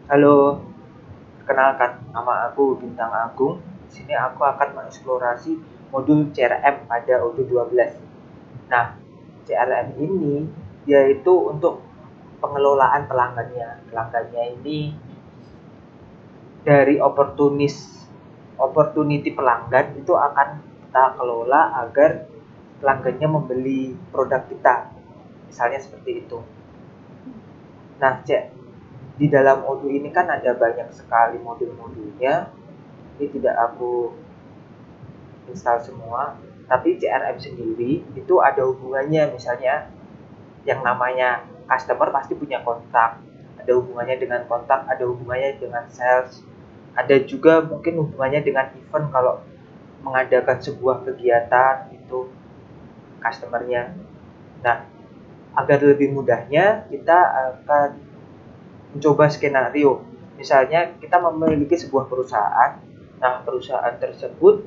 Halo, kenalkan nama aku Bintang Agung. Di sini aku akan mengeksplorasi modul CRM pada OD12. Nah, CRM ini yaitu untuk pengelolaan pelanggannya. Pelanggannya ini dari opportunity pelanggan itu akan kita kelola agar pelanggannya membeli produk kita. Misalnya seperti itu. Nah, di dalam Odoo ini kan ada banyak sekali modul-modulnya. Ini tidak aku install semua, tapi CRM sendiri itu ada hubungannya. Misalnya yang namanya customer pasti punya kontak, ada hubungannya dengan kontak, ada hubungannya dengan sales, ada juga mungkin hubungannya dengan event kalau mengadakan sebuah kegiatan itu customernya. Nah, agar lebih mudahnya kita akan mencoba skenario. Misalnya kita memiliki sebuah perusahaan. Nah, perusahaan tersebut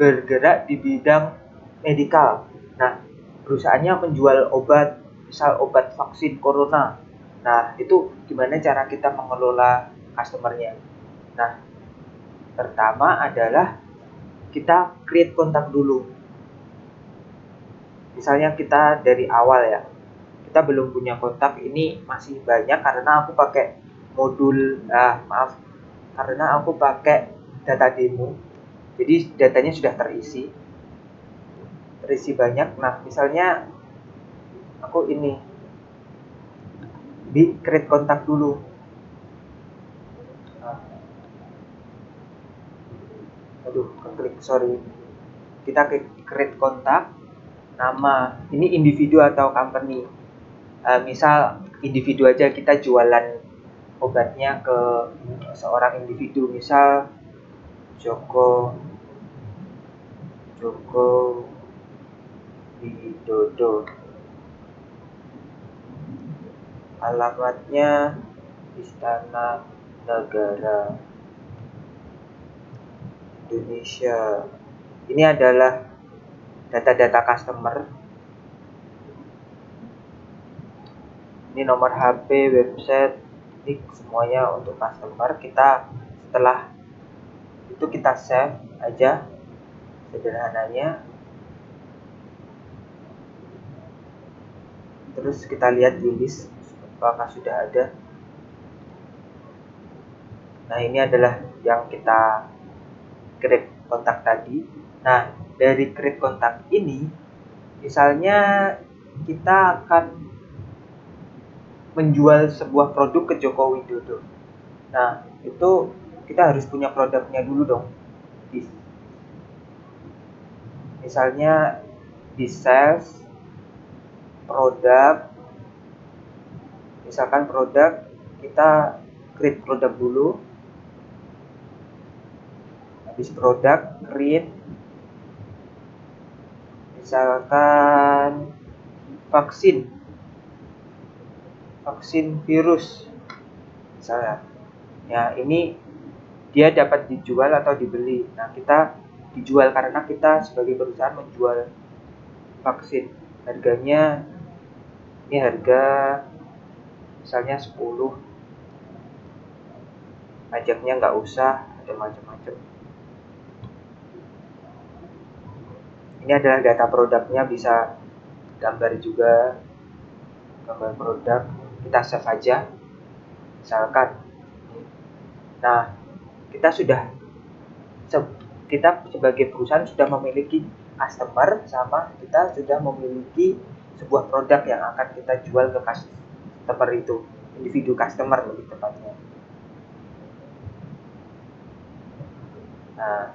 bergerak di bidang medikal. Nah, perusahaannya menjual obat, misal obat vaksin corona. Nah, itu gimana cara kita mengelola customernya? Nah, pertama adalah kita create kontak dulu. Misalnya kita dari awal ya, kita belum punya kontak, ini masih banyak karena aku pakai karena aku pakai data demo. Jadi datanya sudah terisi banyak. Nah, misalnya aku ini di create kontak dulu. Nah, keklik, sorry. Kita create kontak, nama, ini individu atau company. Misal individu aja, kita jualan obatnya ke seorang individu, misal Joko Widodo. Alamatnya Istana Negara Indonesia. Ini adalah data-data customer. Ini nomor HP, website, ini semuanya untuk customer. Setelah itu kita save aja sederhananya. Terus kita lihat di list apakah sudah ada. Nah, ini adalah yang kita create kontak tadi. Nah, dari create kontak ini, misalnya kita akan menjual sebuah produk ke Joko Widodo. Nah, itu kita harus punya produknya dulu dong. Misalnya di sales, produk, misalkan produk, kita create produk dulu. Habis produk, create misalkan vaksin virus misalnya. Ya, ini dia dapat dijual atau dibeli. Nah, kita dijual karena kita sebagai perusahaan menjual vaksin. Harganya ini harga misalnya 10. Pajaknya nggak usah, ada macam-macam. Ini adalah data produknya, bisa gambar juga, gambar produk. Kita save aja misalkan. Nah, kita sebagai perusahaan sudah memiliki customer, sama kita sudah memiliki sebuah produk yang akan kita jual ke customer itu, individu customer lebih tepatnya. Nah,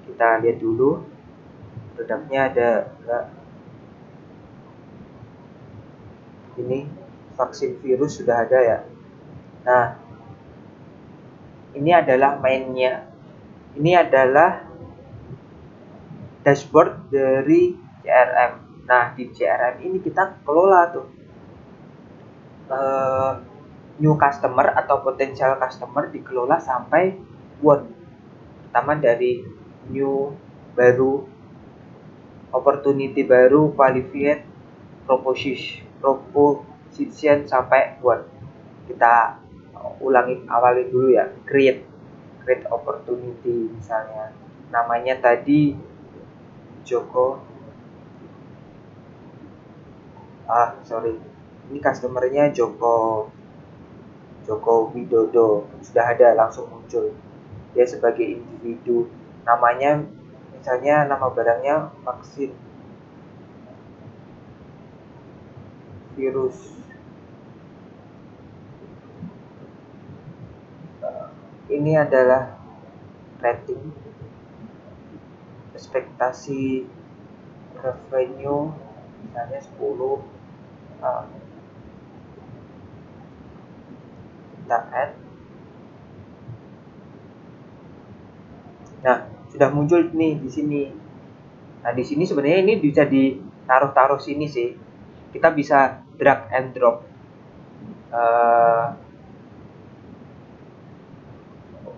kita lihat dulu produknya ada enggak. Ini vaksin virus sudah ada ya. Nah, ini adalah mainnya. Ini adalah dashboard dari CRM. Nah, di CRM ini kita kelola tuh new customer atau potensial customer dikelola sampai word. Pertama dari new, baru, opportunity baru, qualified, Citizen sampai Word. Kita awali dulu ya, create opportunity misalnya. Namanya tadi Joko, ini customernya Joko Widodo, sudah ada, langsung muncul dia sebagai individu. Namanya misalnya, nama barangnya vaksin virus. Ini adalah rating, ekspektasi revenue misalnya 10. Kita add. Nah, sudah muncul nih di sini. Nah, di sini sebenarnya ini bisa ditaruh sini sih. Kita bisa drag and drop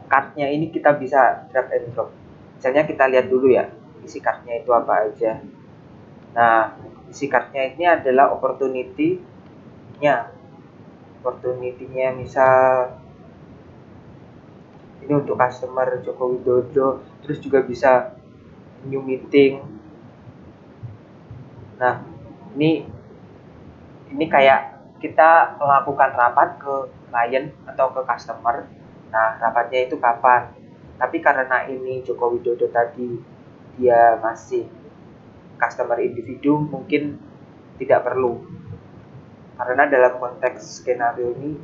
card-nya ini, kita bisa drag and drop. Misalnya kita lihat dulu ya, isi card-nya itu apa aja. Nah, isi card-nya ini adalah opportunity-nya. Opportunity-nya misal ini untuk customer Joko Widodo, terus juga bisa new meeting. Nah, ini kayak kita melakukan rapat ke klien atau ke customer. Nah, rapatnya itu kapan? Tapi karena ini Joko Widodo tadi dia masih customer individu, mungkin tidak perlu. Karena dalam konteks skenario ini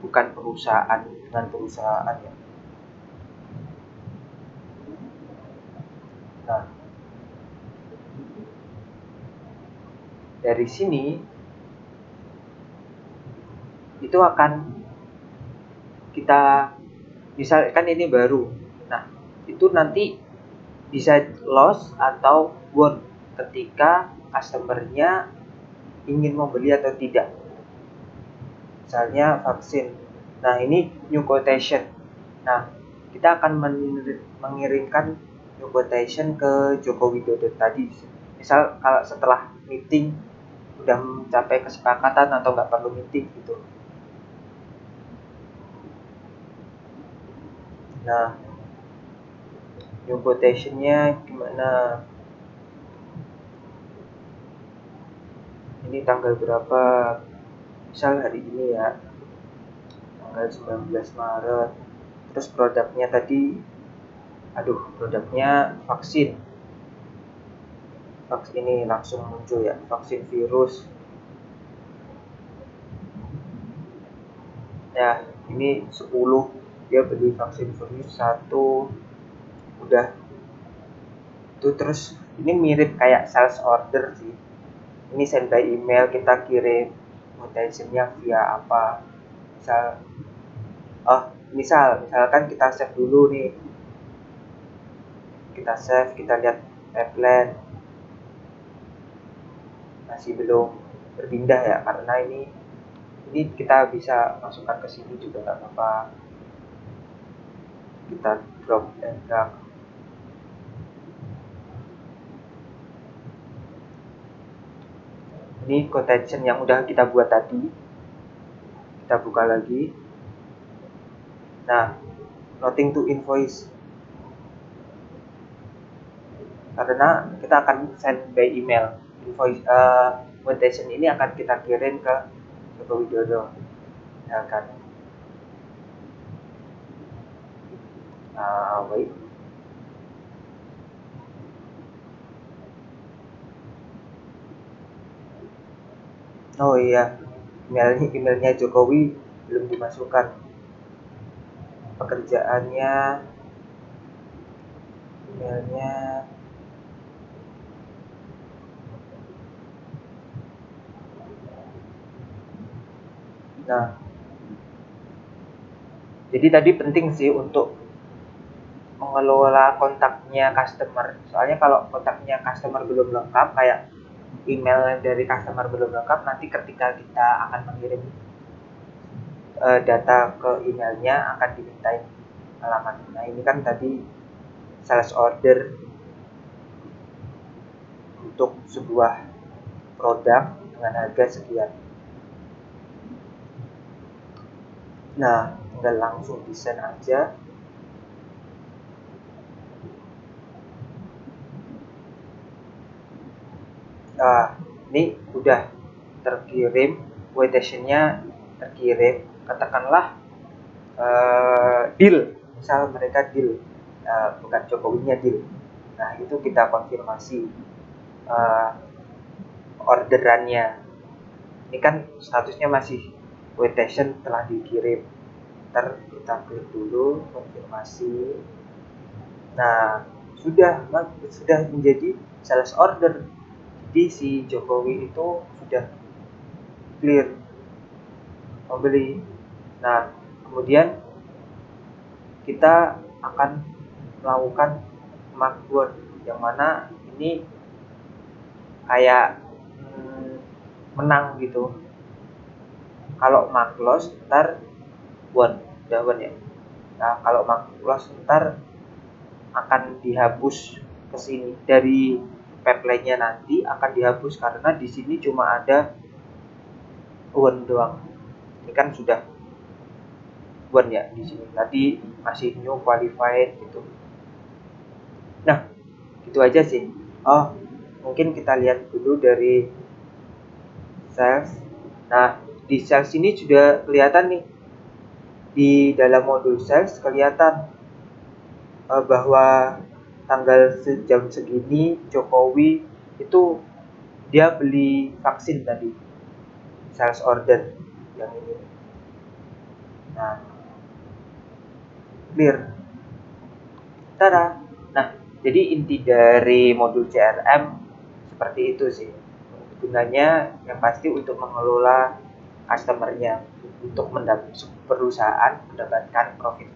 bukan perusahaan dengan perusahaan ya. Nah, dari sini itu akan kita, misalkan ini baru. Nah, itu nanti bisa loss atau won ketika customernya ingin membeli atau tidak. Misalnya vaksin. Nah, ini new quotation. Nah, kita akan mengirimkan new quotation ke Joko Widodo tadi. Misal kalau setelah meeting udah mencapai kesepakatan atau nggak perlu meeting gitu. Nah, new quotation-nya gimana? Ini tanggal berapa? Misal hari ini ya, tanggal 19 Maret. Terus produknya tadi, produknya vaksin. Vaksin ini langsung muncul ya, vaksin virus. Ya, ini 10, dia beli vaksin virus 1. Udah. Itu terus ini mirip kayak sales order sih. Ini send by email, kita kirim quotation-nya via apa? Misalkan kita save dulu nih. Kita save, kita lihat tagline. Masih belum berpindah ya, karena ini kita bisa masukkan ke sini juga nggak apa-apa. Kita drop and drag. Ini quotation yang udah kita buat tadi. Kita buka lagi. Nah, nothing to invoice. Karena kita akan send by email. Invoice quotation ini akan kita kirim ke Joko Widodo. Ya kan. Wait. Oh iya, emailnya Jokowi belum dimasukkan. Pekerjaannya, emailnya. Nah, jadi tadi penting sih untuk mengelola kontaknya customer. Soalnya kalau kontaknya customer belum lengkap, kayak email dari customer belum lengkap, nanti ketika kita akan mengirim data ke emailnya akan dimintain alamat. Nah, ini kan tadi sales order untuk sebuah produk dengan harga sekian. Nah, tinggal langsung desain aja. Ini udah terkirim, quotation-nya terkirim, katakanlah deal, misal mereka deal, bukan Jokowinya deal. Nah, itu kita konfirmasi orderannya. Ini kan statusnya masih quotation telah dikirim. Ntar kita klik dulu konfirmasi. Nah, sudah menjadi sales order. Jadi si Jokowi itu sudah clear membeli. Nah, kemudian kita akan melakukan mark word, yang mana ini kayak menang gitu. Kalau mark loss ntar won, udah won ya. Nah, kalau mark loss ntar akan dihapus ke sini dari pipeline-nya, nanti akan dihapus karena di sini cuma ada won doang. Ini kan sudah won ya di sini. Tadi masih new qualified gitu. Nah, gitu aja sih. Mungkin kita lihat dulu dari sales. Nah, di sales ini juga kelihatan nih, di dalam modul sales kelihatan bahwa tanggal jam segini Jokowi itu dia beli vaksin tadi, sales order yang ini. Nah, clear. Tada. Nah, jadi inti dari modul CRM seperti itu sih. Gunanya yang pasti untuk mengelola customer-nya, untuk perusahaan mendapatkan profit